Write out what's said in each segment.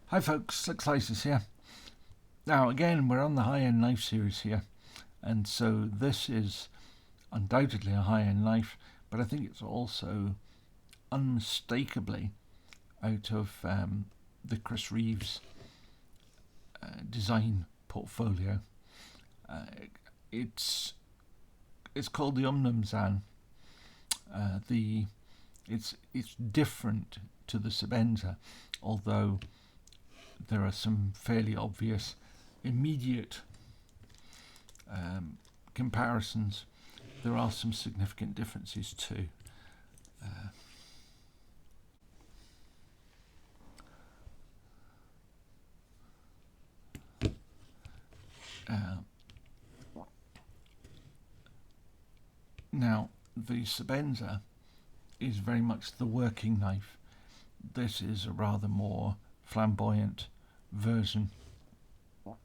Hi folks, Slick Slices here. Now again, we're on the high-end knife series here, and so this is undoubtedly a high-end knife, but I think it's also unmistakably out of the Chris Reeves design portfolio. It's called the Umnumzaan. It's different to the Sebenza, although there are some fairly obvious immediate comparisons. There are some significant differences too. Now, the Sebenza is very much the working knife. This is a rather more flamboyant version. There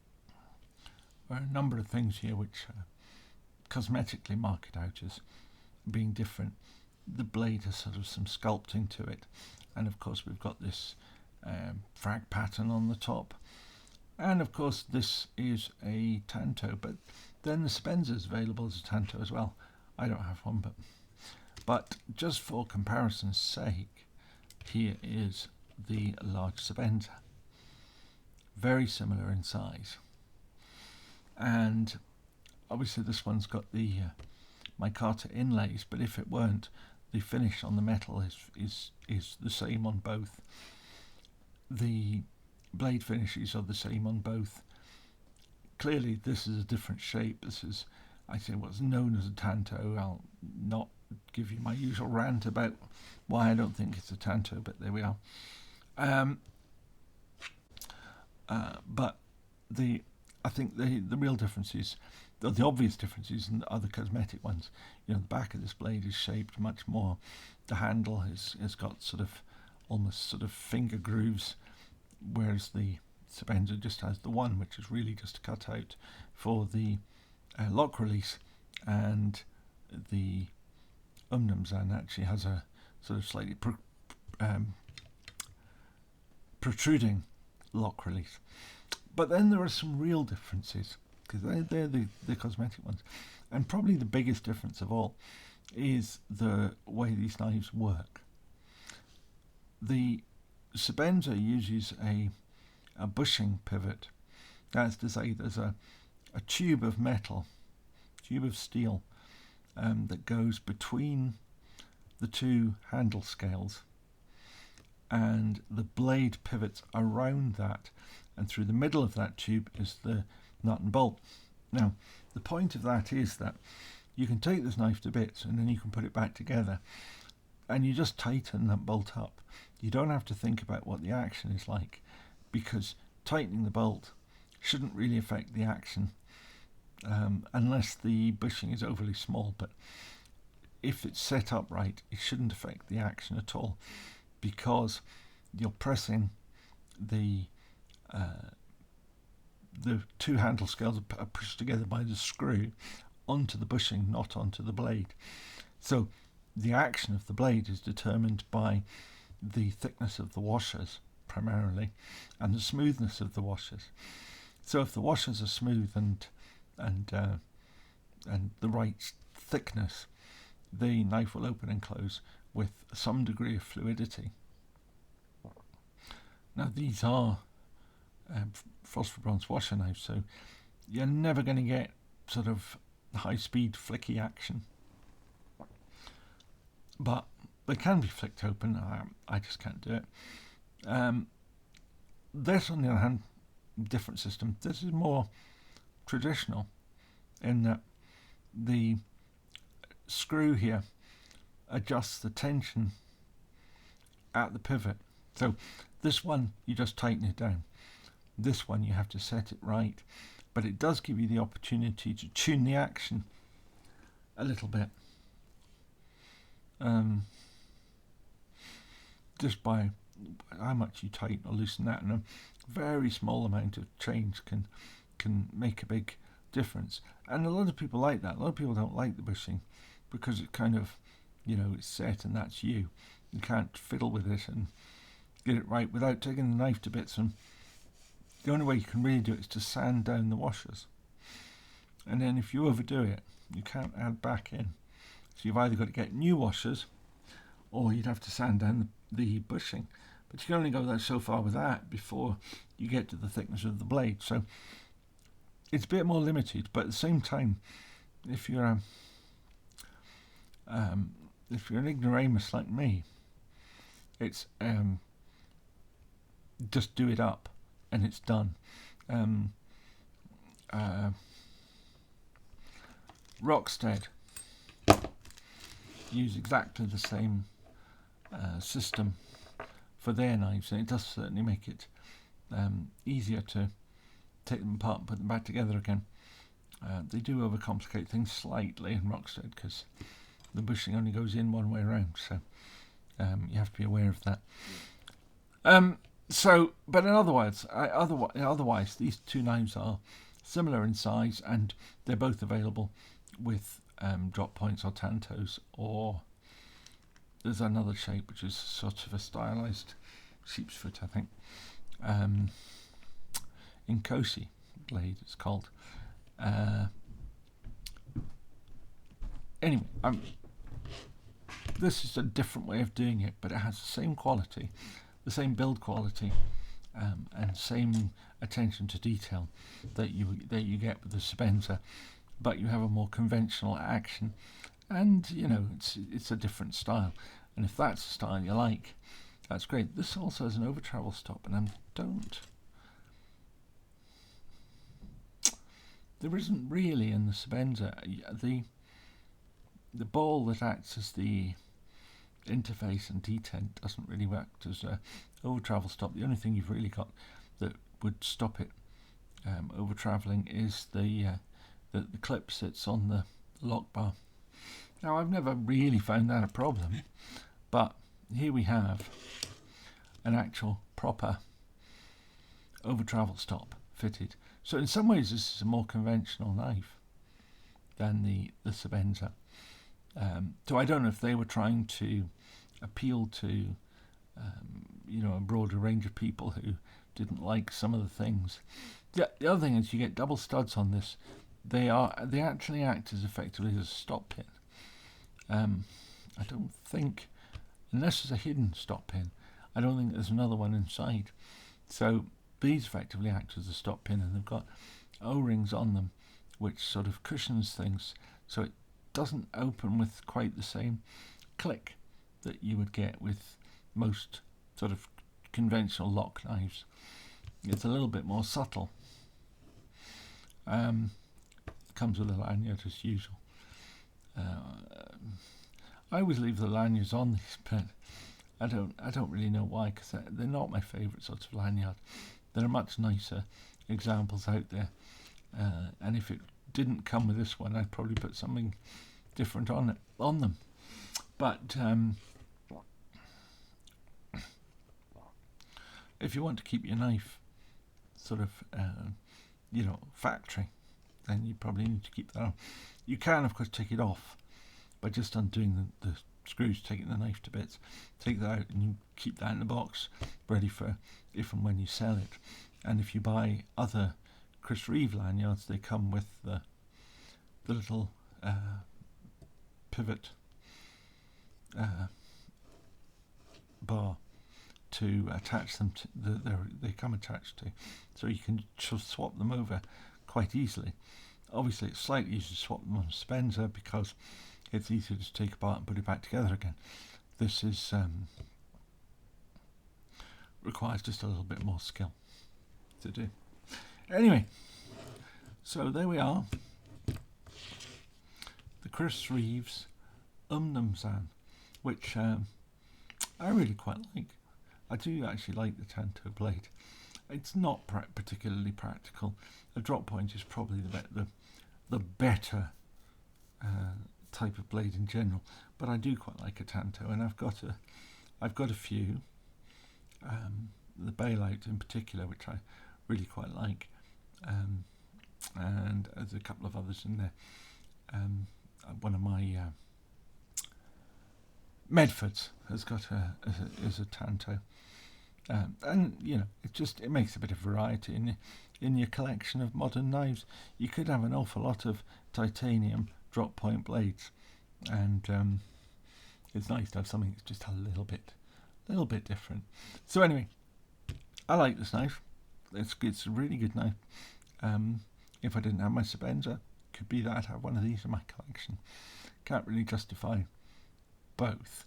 are a number of things here which cosmetically mark it out as being different. The blade has sort of some sculpting to it, and of course we've got this frag pattern on the top, and of course this is a tanto, but then the Sebenza is available as a tanto as well. I don't have one, but just for comparison's sake, here is the large Sebenza. Very similar in size, and obviously this one's got the micarta inlays, but if it weren't, the finish on the metal is the same on both. The blade finishes are the same on both. Clearly this is a different shape. This is, I say, what's known as a tanto. I'll not give you my usual rant about why I don't think it's a tanto, but there we are. But I think the real differences, the obvious differences, are the cosmetic ones. You know, the back of this blade is shaped much more. The handle has got sort of almost sort of finger grooves, whereas the Sebenza just has the one, which is really just cut out for the lock release, and the Umnumzaan actually has a sort of slightly protruding lock release. But then there are some real differences, because they're the cosmetic ones. And probably the biggest difference of all is the way these knives work. The Sebenza uses a bushing pivot. That's to say, there's a tube of metal, tube of steel, that goes between the two handle scales, and the blade pivots around that, and through the middle of that tube is the nut and bolt. Now, the point of that is that you can take this knife to bits and then you can put it back together, and you just tighten that bolt up. You don't have to think about what the action is like, because tightening the bolt shouldn't really affect the action, unless the bushing is overly small. But if it's set up right, it shouldn't affect the action at all, because you're pressing the two handle scales are pushed together by the screw onto the bushing, not onto the blade. So the action of the blade is determined by the thickness of the washers primarily, and the smoothness of the washers. So if the washers are smooth and the right thickness, the knife will open and close with some degree of fluidity. Now, these are phosphor bronze washer knives, so you're never going to get sort of high-speed flicky action, but they can be flicked open. I just can't do it. This, on the other hand, different system. This is more traditional in that the screw here adjusts the tension at the pivot. So this one, you just tighten it down. This one, you have to set it right, but it does give you the opportunity to tune the action a little bit, just by how much you tighten or loosen that, and a very small amount of change can make a big difference. And a lot of people like that. A lot of people don't like the bushing because it kind of, it's set and that's you. You can't fiddle with it and get it right without taking the knife to bits and the only way you can really do it is to sand down the washers. And then if you overdo it, you can't add back in. So you've either got to get new washers, or you'd have to sand down the bushing. But you can only go so far with that before you get to the thickness of the blade. So it's a bit more limited, but at the same time, if you're an ignoramus like me, it's just do it up and it's done. Rockstead use exactly the same system for their knives, and it does certainly make it easier to take them apart and put them back together again. They do overcomplicate things slightly in Rockstead because the bushing only goes in one way around, so you have to be aware of that. But in otherwise, these two knives are similar in size, and they're both available with drop points or tantos, or there's another shape which is sort of a stylized sheep's foot, I think. Inkosi blade, it's called. Anyway, this is a different way of doing it, but it has the same quality, the same build quality, and same attention to detail that you get with the Sebenza, but you have a more conventional action, and it's a different style. And if that's the style you like, that's great. This also has an over travel stop, and there isn't really in the Sebenza the ball that acts as the interface and detent doesn't really work as a over travel stop. The only thing you've really got that would stop it over travelling is the clip sits on the lock bar. Now, I've never really found that a problem, but here we have an actual proper over travel stop fitted. So in some ways this is a more conventional knife than the Sebenza. So I don't know if they were trying to appeal to a broader range of people who didn't like some of the things. The other thing is you get double studs on this. They actually act as effectively as a stop pin. I don't think, unless there's a hidden stop pin, I don't think there's another one inside. So these effectively act as a stop pin, and they've got O-rings on them which sort of cushions things, so it doesn't open with quite the same click that you would get with most sort of conventional lock knives. It's a little bit more subtle. Comes with a lanyard as usual. I always leave the lanyards on these, but I don't really know why, because they're not my favourite sorts of lanyard. There are much nicer examples out there, and if it didn't come with this one, I'd probably put something different on them. But if you want to keep your knife sort of factory, then you probably need to keep that on. You can, of course, take it off by just undoing the screws, taking the knife to bits, take that out, and you keep that in the box ready for if and when you sell it. And if you buy other Chris Reeve lanyards, they come with the little pivot bar to attach them to. They come attached to, so you can just swap them over quite easily. Obviously, it's slightly easier to swap them on a Sebenza because it's easier to take apart and put it back together again. This is requires just a little bit more skill to do. Anyway, so there we are. The Chris Reeves Umnumzaan, which I really quite like. I do actually like the Tanto blade. It's not particularly practical. A drop point is probably the better type of blade in general, but I do quite like a Tanto, and I've got a few. The bailout in particular, which I really quite like, and there's a couple of others in there. One of my Medfords has got is a Tanto, And it makes a bit of variety in your collection of modern knives. You could have an awful lot of titanium drop point blades, and it's nice to have something that's just a little bit different. So anyway, I like this knife. It's a really good knife. If I didn't have my Sebenza, could be that I'd have one of these in my collection. Can't really justify both.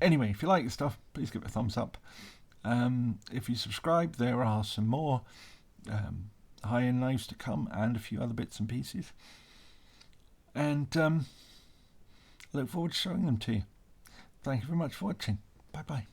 Anyway, if you like the stuff, please give it a thumbs up. If you subscribe, there are some more high-end knives to come and a few other bits and pieces. And I look forward to showing them to you. Thank you very much for watching. Bye-bye.